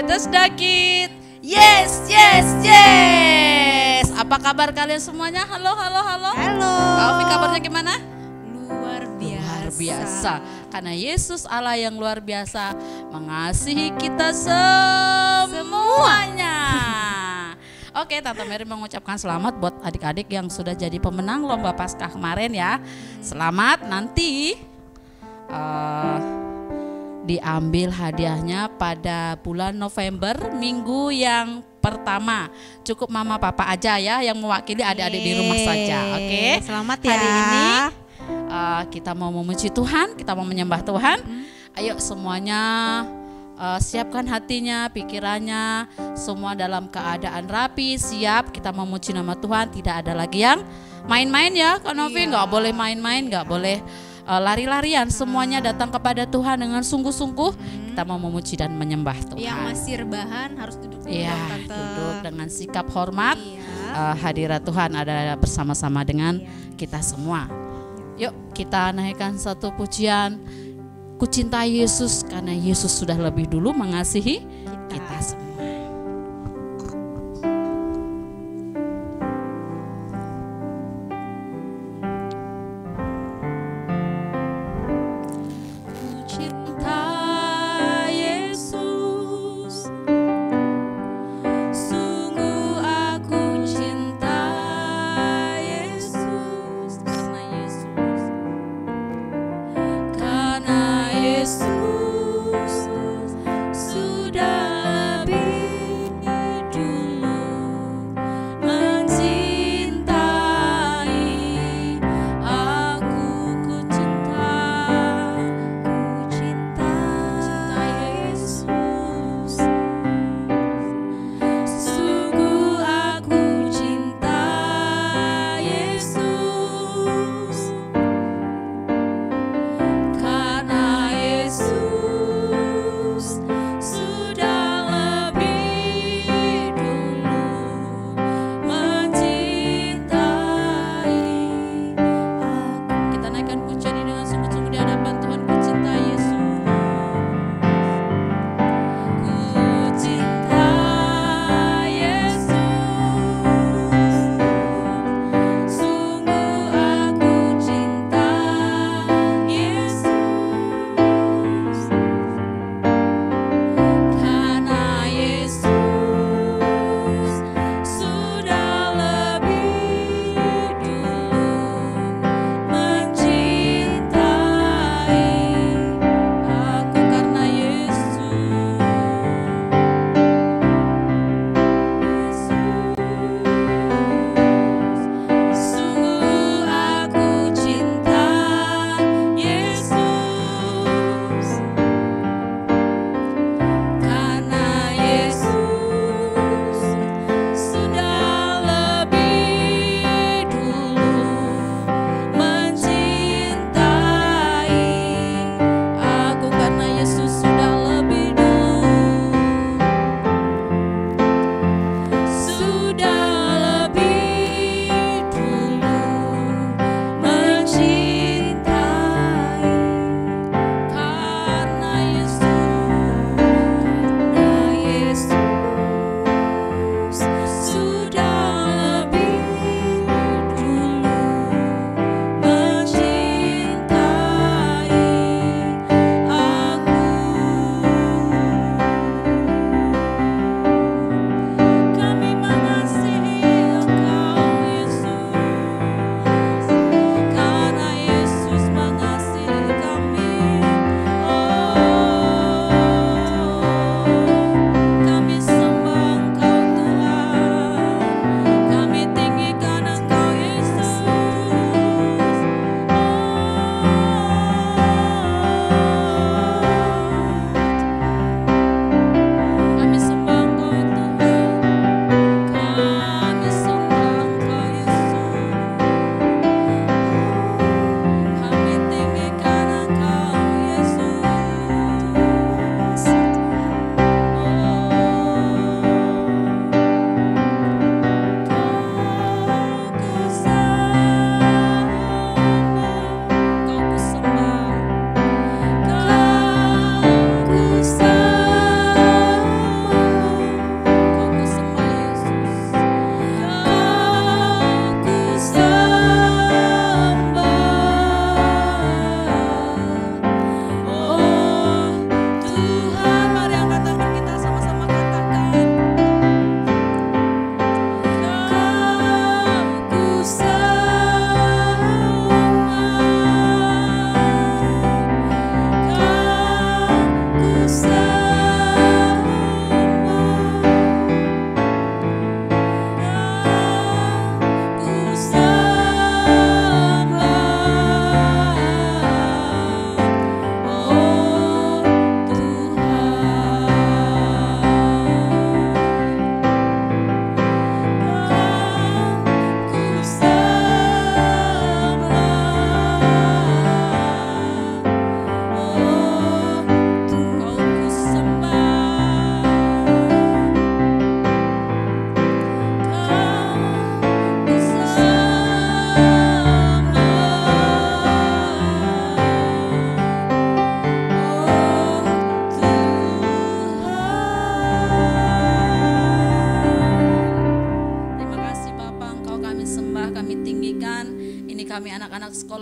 Let us dakit. Yes, yes, yes. Apa kabar kalian semuanya? Halo, halo, halo. Halo. Kak Ovi kabarnya gimana? Luar biasa. Luar biasa. Karena Yesus Allah yang luar biasa mengasihi kita semuanya. Oke, Tante Mary mengucapkan selamat buat adik-adik yang sudah jadi pemenang lomba Paskah kemarin ya. Selamat, nanti diambil hadiahnya pada bulan November minggu yang pertama. Cukup mama papa aja ya yang mewakili adik-adik di rumah saja. Oke. Selamat ya. Hari ini kita mau memuji Tuhan, kita mau menyembah Tuhan. Ayo semuanya siapkan hatinya, pikirannya, semua dalam keadaan rapi, siap. Kita memuji nama Tuhan. Tidak ada lagi yang main-main ya, Kak Novi. Nggak boleh main-main, nggak boleh lari-larian. Semuanya datang kepada Tuhan dengan sungguh-sungguh. Kita mau memuji dan menyembah Tuhan. Yang masih rebahan harus duduk dulu, Iya, Tante. duduk dengan sikap hormat. Iya. Hadirat Tuhan ada bersama-sama dengan kita semua. Yuk kita naikkan satu pujian. Ku cinta Yesus karena Yesus sudah lebih dulu mengasihi kita semua. Yesus sudah lebih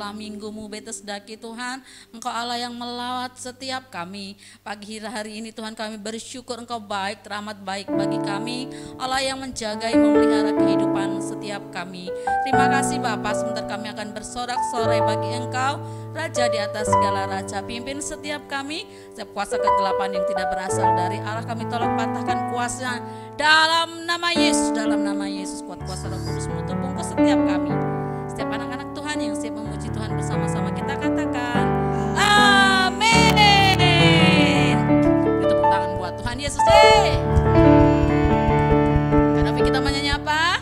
sekolah minggumu Betesdaki Tuhan. Engkau Allah yang melawat setiap kami. Pagi hari ini Tuhan kami bersyukur Engkau baik, teramat baik bagi kami. Allah yang menjagai, memelihara kehidupan setiap kami. Terima kasih Bapa, sebentar kami akan bersorak-sorai bagi Engkau, Raja di atas segala raja. Pimpin setiap kami, setiap kuasa kegelapan yang tidak berasal dari Allah kami tolak patahkan kuasa dalam nama Yesus, dalam nama Yesus. Kuat kuasa Roh Kudus-Mu terbungkus setiap kami, setiap anak-anak Tuhan yang siap memuji Tuhan bersama-sama kita katakan amin. Tepuk tangan buat Tuhan Yesus. Karena kita menyanyi apa?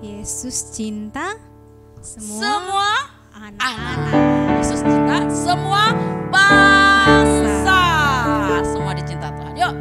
Yesus cinta Semua anak-anak. Yesus cinta semua bangsa. Semua dicinta Tuhan. Yuk.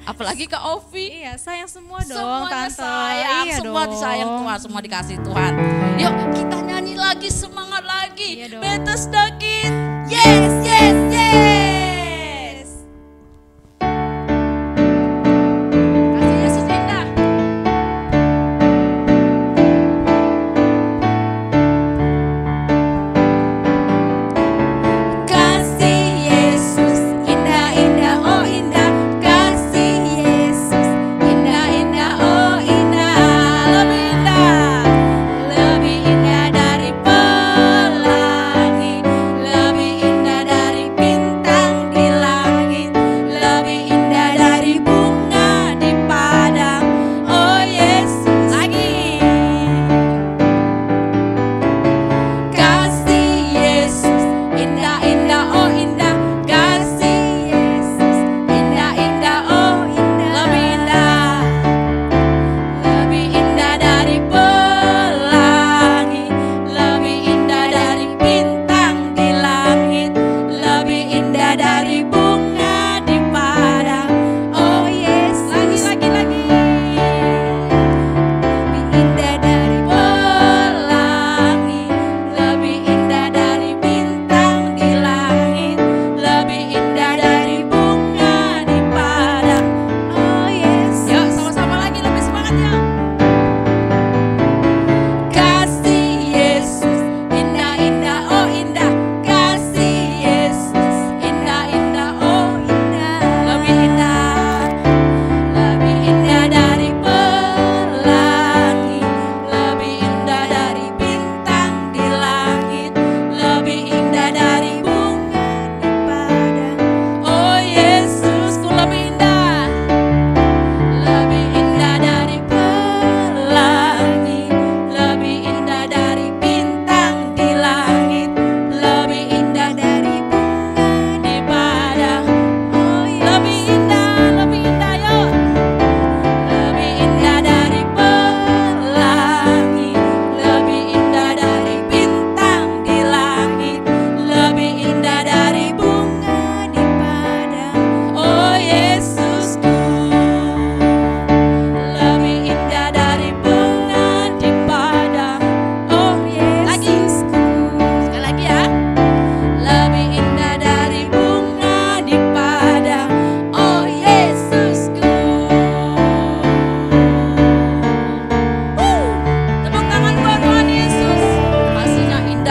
Apalagi ke Ovi. Iya, sayang semua dong, Semuanya Tante. sayang, Iya semua dong. disayang Tuhan, semua dikasih Tuhan. Yuk kita nyanyi lagi, semangat lagi. Iya dong. Betesdaki, yes, yes, yes. Kasih Yesus indah. Kasih Yesus indah-indah, oh indah. Kasih Yesus indah-indah, oh indah. Lebih indah dari pelangi, lebih indah dari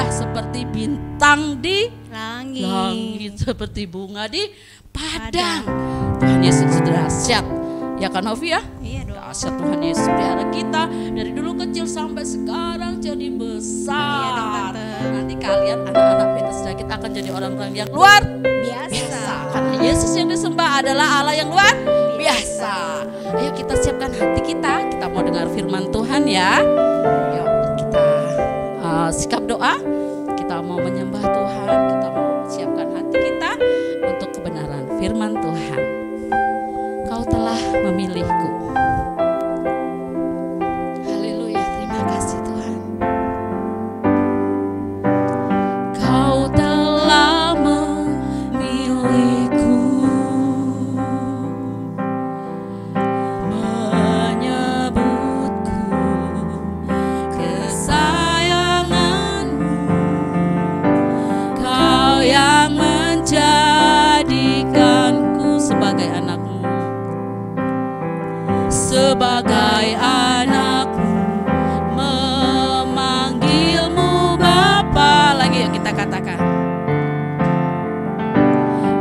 indah seperti bintang di Langit. langit, seperti bunga di padang. Tuhan Yesus sudah dahsyat, ya kan Novi ya? Iya dong. Dahsyat Tuhan Yesus pelihara kita dari dulu kecil sampai sekarang jadi besar. Iya dong, Tante. Nanti kalian anak-anak Bethesda kita akan jadi orang-orang yang luar biasa. Karena Yesus yang disembah adalah Allah yang luar biasa. Ayo kita siapkan hati kita mau dengar firman Tuhan ya. Yuk kita sikap doa, kita mau menyembah Tuhan, kita mau siapkan hati kita untuk kebenaran firman Tuhan. Kau telah memilihku. Haleluya, terima kasih Tuhan. Kau telah memilihku, menyebutku kesayanganmu. Kau yang menjadikanku sebagai anakmu, sebagai anakmu, memanggilmu Bapa. Lagi yang kita katakan,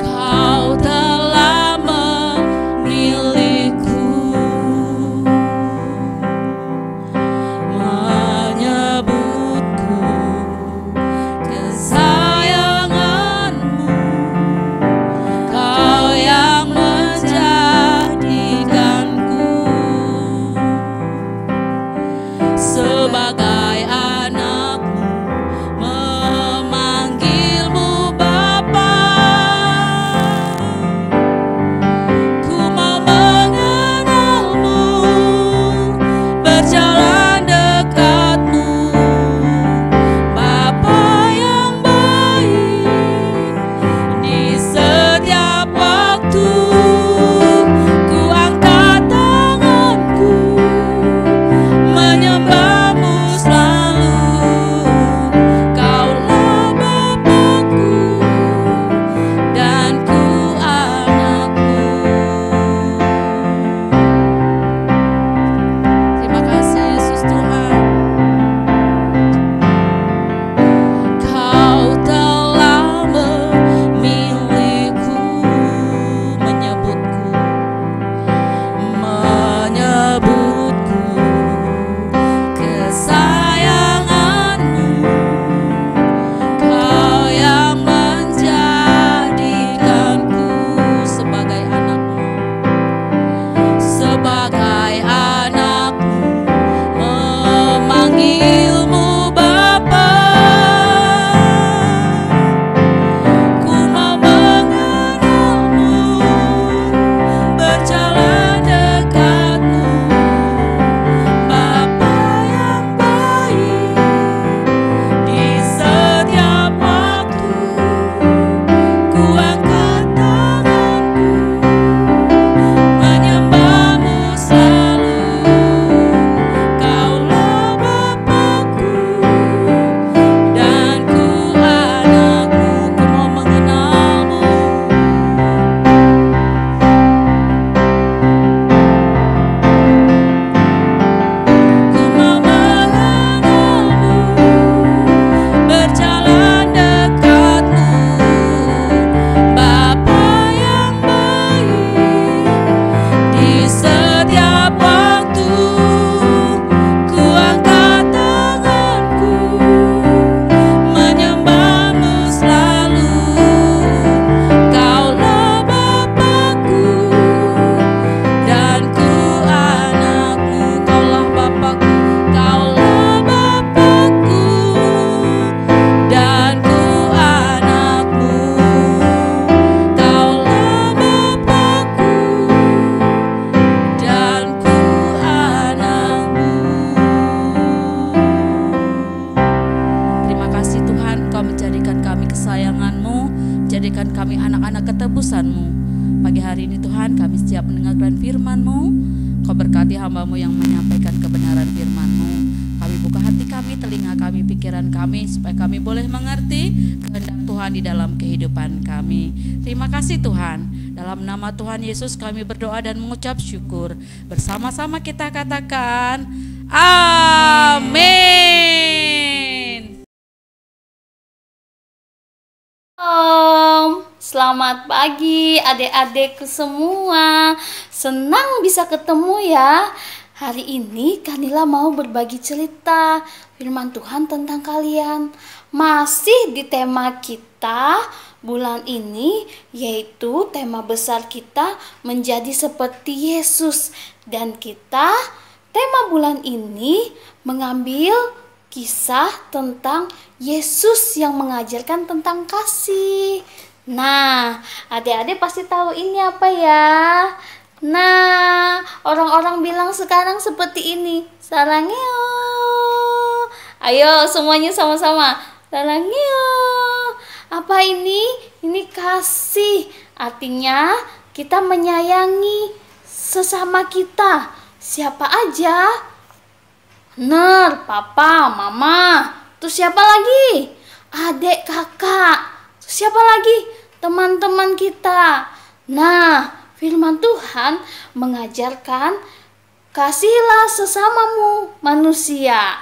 kau telah memilihku, menyebutku kesayanganmu. Kau yang menjadikanku sebagai anakmu, memanggilmu Bapa. Ku mau mengenalmu, berjalan dekatmu, Bapa yang baik. Di setiap waktu ku angkat tanganku, menyembahmu selalu. Kaulah Bapakku dan ku anakmu. Terima kasih Yesus Tuhan. Kau telah memilihku, menyebutku, menyebutku kesayanganmu. Kau yang menjadikanku sebagai anakmu, sebagai anakmu, memanggilmu Bapa. Ku mau mengenalmu, berjalan dekatmu, Bapa yang baik. Di setiap waktu ku angkat tanganku, menyembahmu selalu. Kaulah Bapakku dan ku anakmu. Ku mau mengenalmu, ku mau mengenalmu, berjalan dekatmu, Bapa yang baik. Di setiap waktu ku angkat tanganku, menyembahmu selalu. Kaulah Bapakku dan ku anakmu. Kaulah Bapakku, kaulah Bapakku dan ku anakmu. Kaulah Bapakku dan ku anakmu. Terima kasih Tuhan, Kau menjadikan kami kesayangan-Mu, jadikan kami anak-anak ketebusan-Mu. Pagi hari ini Tuhan, kami siap mendengarkan firman-Mu. Kau berkati hamba-Mu yang menyampaikan kebenaran firman-Mu. Kami buka hati kami, telinga kami, pikiran kami, supaya kami boleh mengerti kehendak Tuhan di dalam kehidupan kami. Terima kasih Tuhan. Dalam nama Tuhan Yesus kami berdoa dan mengucap syukur. Bersama-sama kita katakan, amin. Selamat pagi adik-adikku semua. Senang bisa ketemu ya. Hari ini Kanila mau berbagi cerita firman Tuhan tentang kalian. Masih di tema kita bulan ini, yaitu tema besar kita menjadi seperti Yesus. Dan kita tema bulan ini mengambil kisah tentang Yesus yang mengajarkan tentang kasih. Nah, adik-adik pasti tahu ini apa ya? Nah, orang-orang bilang sekarang seperti ini. Sarangeo. Ayo semuanya sama-sama. Sarangeo. Apa ini? Ini kasih. Artinya kita menyayangi sesama kita. Siapa aja? Bener, papa, mama. Terus siapa lagi? Adik, kakak. Terus siapa lagi? Teman-teman kita. Nah, firman Tuhan mengajarkan kasihilah sesamamu manusia.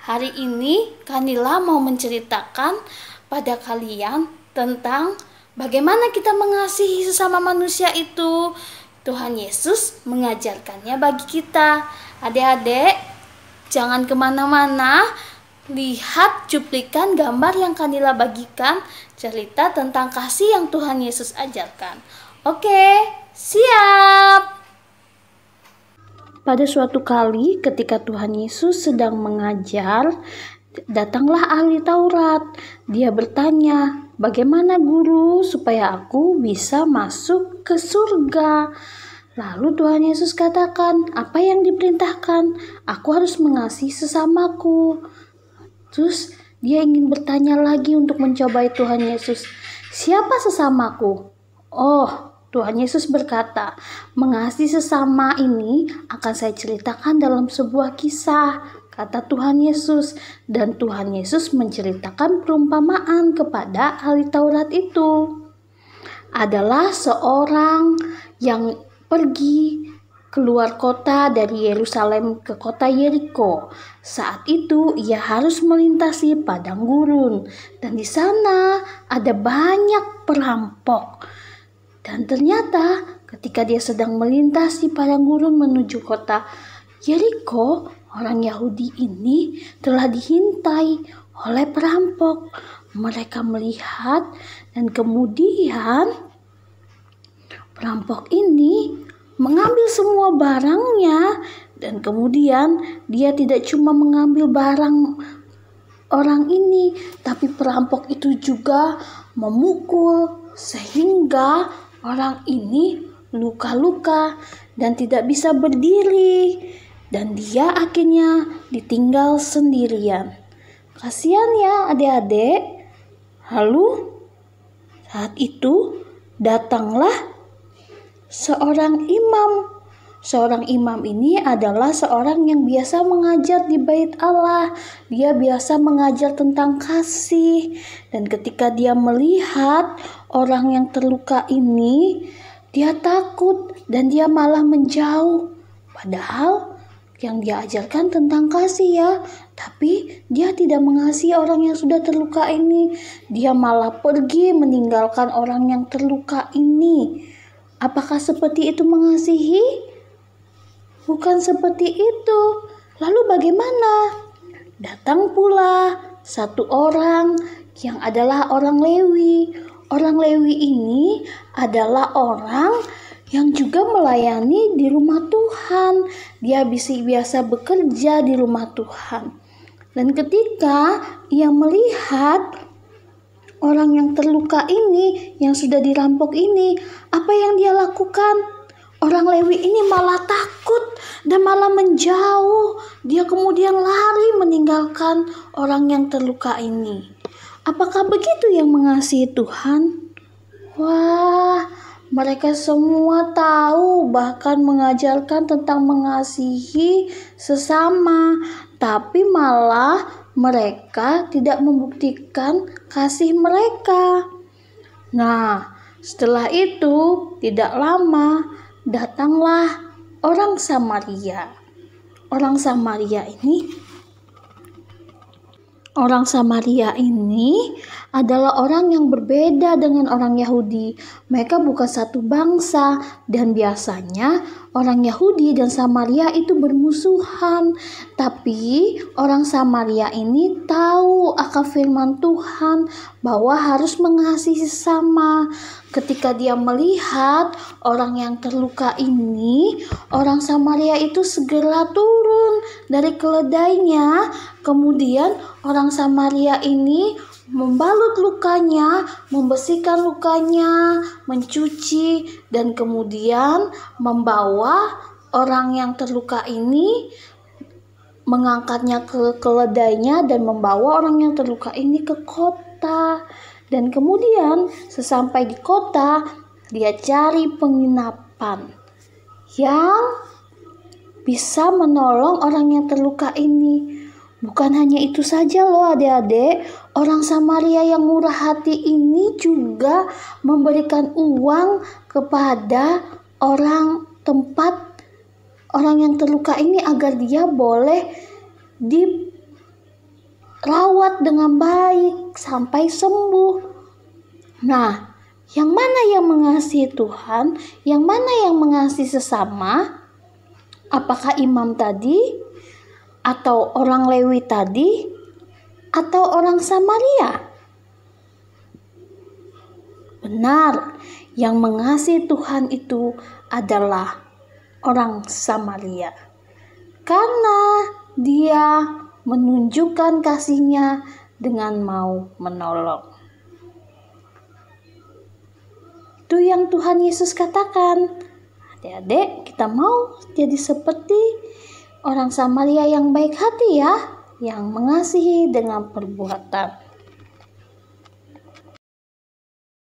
Hari ini Kanila mau menceritakan pada kalian tentang bagaimana kita mengasihi sesama manusia itu. Tuhan Yesus mengajarkannya bagi kita. Adik-adik, jangan kemana-mana. Lihat cuplikan gambar yang Kanila bagikan, cerita tentang kasih yang Tuhan Yesus ajarkan. Oke, siap. Pada suatu kali ketika Tuhan Yesus sedang mengajar, datanglah ahli Taurat. Dia bertanya, "Bagaimana guru supaya aku bisa masuk ke surga?" Lalu Tuhan Yesus katakan, "Apa yang diperintahkan? Aku harus mengasihi sesamaku." Terus dia ingin bertanya lagi untuk mencobai Tuhan Yesus, "Siapa sesamaku?" Oh, Tuhan Yesus berkata, "Mengasihi sesama ini akan saya ceritakan dalam sebuah kisah," kata Tuhan Yesus. Dan Tuhan Yesus menceritakan perumpamaan kepada ahli Taurat itu. Adalah seorang yang pergi keluar kota dari Yerusalem ke kota Yeriko. Saat itu ia harus melintasi padang gurun dan di sana ada banyak perampok. Dan ternyata ketika dia sedang melintasi padang gurun menuju kota Yeriko, orang Yahudi ini telah dihintai oleh perampok. Mereka melihat dan kemudian perampok ini mengambil semua barangnya, dan kemudian dia tidak cuma mengambil barang orang ini, tapi perampok itu juga memukul sehingga orang ini luka-luka dan tidak bisa berdiri, dan dia akhirnya ditinggal sendirian. Kasihan ya adik-adik. Lalu saat itu datanglah seorang imam. Seorang imam ini adalah seorang yang biasa mengajar di bait Allah. Dia biasa mengajar tentang kasih. Dan ketika dia melihat orang yang terluka ini, dia takut dan dia malah menjauh. Padahal yang dia ajarkan tentang kasih ya. Tapi dia tidak mengasihi orang yang sudah terluka ini. Dia malah pergi meninggalkan orang yang terluka ini. Apakah seperti itu mengasihi? Bukan seperti itu. Lalu bagaimana? Datang pula satu orang yang adalah orang Lewi. Orang Lewi ini adalah orang yang juga melayani di rumah Tuhan. Dia biasa bekerja di rumah Tuhan. Dan ketika ia melihat orang yang terluka ini, yang sudah dirampok ini, apa yang dia lakukan? Orang Lewi ini malah takut dan malah menjauh. Dia kemudian lari meninggalkan orang yang terluka ini. Apakah begitu yang mengasihi Tuhan? Wah, mereka semua tahu, bahkan mengajarkan tentang mengasihi sesama, tapi malah mereka tidak membuktikan kasih mereka. Nah, setelah itu tidak lama datanglah orang Samaria. Orang Samaria ini Orang Samaria ini adalah orang yang berbeda dengan orang Yahudi. Mereka bukan satu bangsa dan biasanya orang Yahudi dan Samaria itu bermusuhan. Tapi orang Samaria ini tahu akan firman Tuhan bahwa harus mengasihi sesama. Ketika dia melihat orang yang terluka ini, orang Samaria itu segera turun dari keledainya. Kemudian orang Samaria ini membalut lukanya, membersihkan lukanya, mencuci, dan kemudian membawa orang yang terluka ini, mengangkatnya ke keledainya dan membawa orang yang terluka ini ke kota. Dan kemudian sesampai di kota, dia cari penginapan yang bisa menolong orang yang terluka ini. Bukan hanya itu saja loh adik-adik, orang Samaria yang murah hati ini juga memberikan uang kepada orang yang terluka ini agar dia boleh dirawat dengan baik sampai sembuh. Nah, yang mana yang mengasihi Tuhan? Yang mana yang mengasihi sesama? Apakah imam tadi? Atau orang Lewi tadi? Atau orang Samaria? Benar, yang mengasihi Tuhan itu adalah orang Samaria. Karena dia menunjukkan kasihnya dengan mau menolong. Itu yang Tuhan Yesus katakan. Adik-adik, kita mau jadi seperti orang Samaria yang baik hati ya, yang mengasihi dengan perbuatan.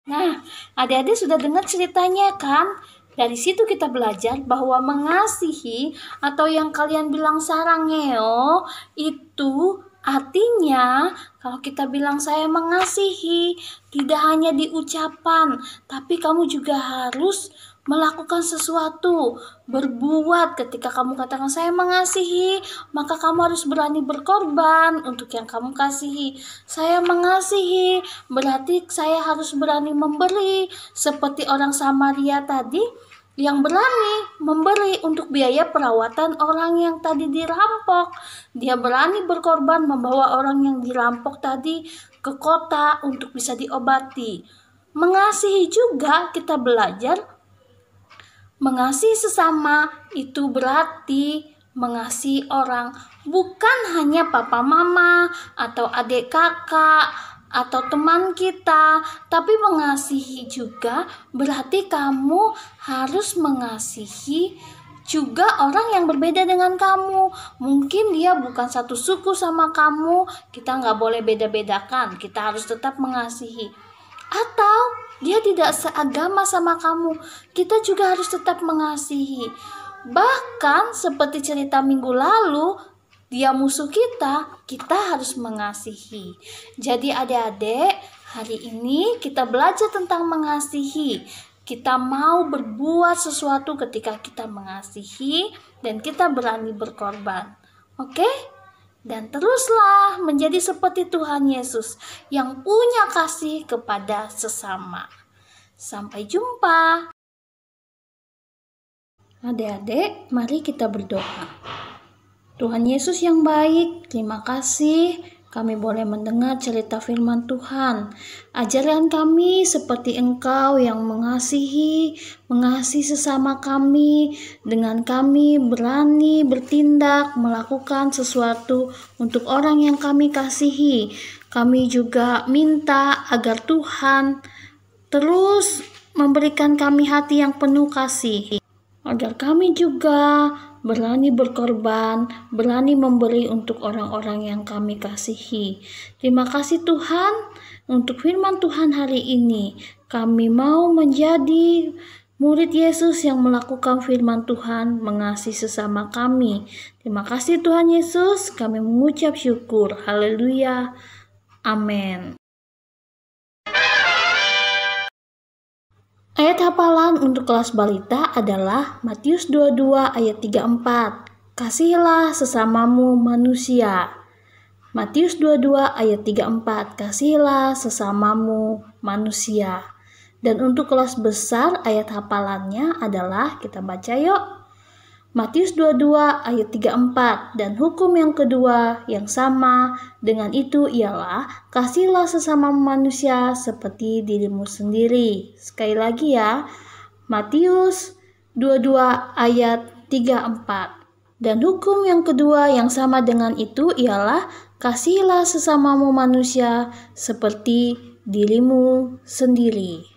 Nah, adik-adik sudah dengar ceritanya kan? Dari situ kita belajar bahwa mengasihi atau yang kalian bilang sarangeo itu artinya kalau kita bilang saya mengasihi tidak hanya di ucapan, tapi kamu juga harus melakukan sesuatu, berbuat. Ketika kamu katakan saya mengasihi, maka kamu harus berani berkorban untuk yang kamu kasihi. Saya mengasihi berarti saya harus berani memberi, seperti orang Samaria tadi yang berani memberi untuk biaya perawatan orang yang tadi dirampok. Dia berani berkorban membawa orang yang dirampok tadi ke kota untuk bisa diobati. Mengasihi juga kita belajar. Mengasihi sesama itu berarti mengasihi orang, bukan hanya papa mama atau adik kakak atau teman kita, tapi mengasihi juga berarti kamu harus mengasihi juga orang yang berbeda dengan kamu. Mungkin dia bukan satu suku sama kamu, kita nggak boleh beda-bedakan, kita harus tetap mengasihi. Atau dia tidak seagama sama kamu, kita juga harus tetap mengasihi. Bahkan seperti cerita minggu lalu, dia musuh kita harus mengasihi. Jadi adik-adik, hari ini kita belajar tentang mengasihi. Kita mau berbuat sesuatu ketika kita mengasihi dan kita berani berkorban. Oke? Dan teruslah menjadi seperti Tuhan Yesus yang punya kasih kepada sesama. Sampai jumpa. Adik-adik, mari kita berdoa. Tuhan Yesus yang baik, terima kasih kami boleh mendengar cerita firman Tuhan. Ajarkan kami seperti Engkau yang mengasihi sesama kami, dengan kami berani bertindak, melakukan sesuatu untuk orang yang kami kasihi. Kami juga minta agar Tuhan terus memberikan kami hati yang penuh kasih, agar kami juga berani berkorban, berani memberi untuk orang-orang yang kami kasihi. Terima kasih Tuhan untuk firman Tuhan hari ini. Kami mau menjadi murid Yesus yang melakukan firman Tuhan, mengasihi sesama kami. Terima kasih Tuhan Yesus, kami mengucap syukur. Haleluya. Amin. Ayat hafalan untuk kelas balita adalah Matius 22 ayat 34. Kasihilah sesamamu manusia. Matius 22 ayat 34, kasihilah sesamamu manusia. Dan untuk kelas besar ayat hafalannya adalah, kita baca yuk. Matius 22 ayat 34, dan hukum yang kedua yang sama dengan itu ialah, kasihilah sesama manusia seperti dirimu sendiri. Sekali lagi ya, Matius 22 ayat 34. Dan hukum yang kedua yang sama dengan itu ialah, kasihilah sesamamu manusia seperti dirimu sendiri.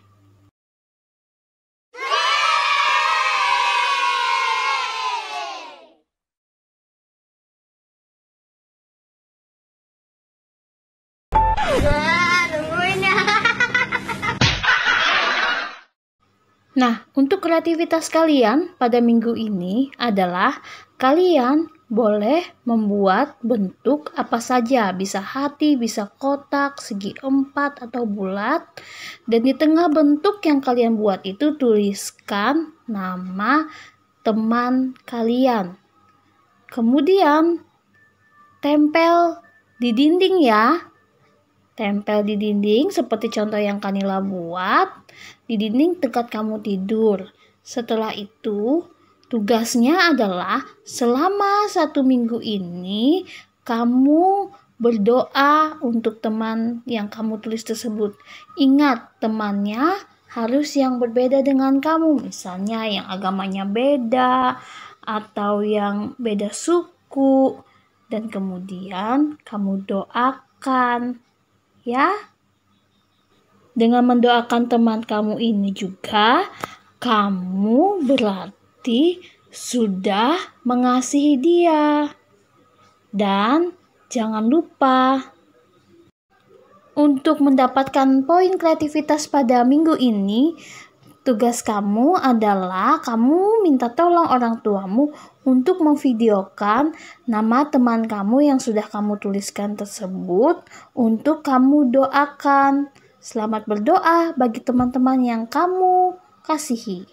Nah, untuk kreativitas kalian pada minggu ini adalah kalian boleh membuat bentuk apa saja, bisa hati, bisa kotak, segi 4 atau bulat. Dan di tengah bentuk yang kalian buat itu tuliskan nama teman kalian. Kemudian tempel di dinding ya. Tempel di dinding seperti contoh yang Kanila buat, di dinding dekat kamu tidur. Setelah itu, tugasnya adalah selama 1 minggu ini kamu berdoa untuk teman yang kamu tulis tersebut. Ingat, temannya harus yang berbeda dengan kamu, misalnya yang agamanya beda atau yang beda suku, dan kemudian kamu doakan. Ya, dengan mendoakan teman kamu ini juga, kamu berarti sudah mengasihi dia. Dan jangan lupa, untuk mendapatkan poin kreativitas pada minggu ini, tugas kamu adalah kamu minta tolong orang tuamu untuk memvideokan nama teman kamu yang sudah kamu tuliskan tersebut untuk kamu doakan. Selamat berdoa bagi teman-teman yang kamu kasihi.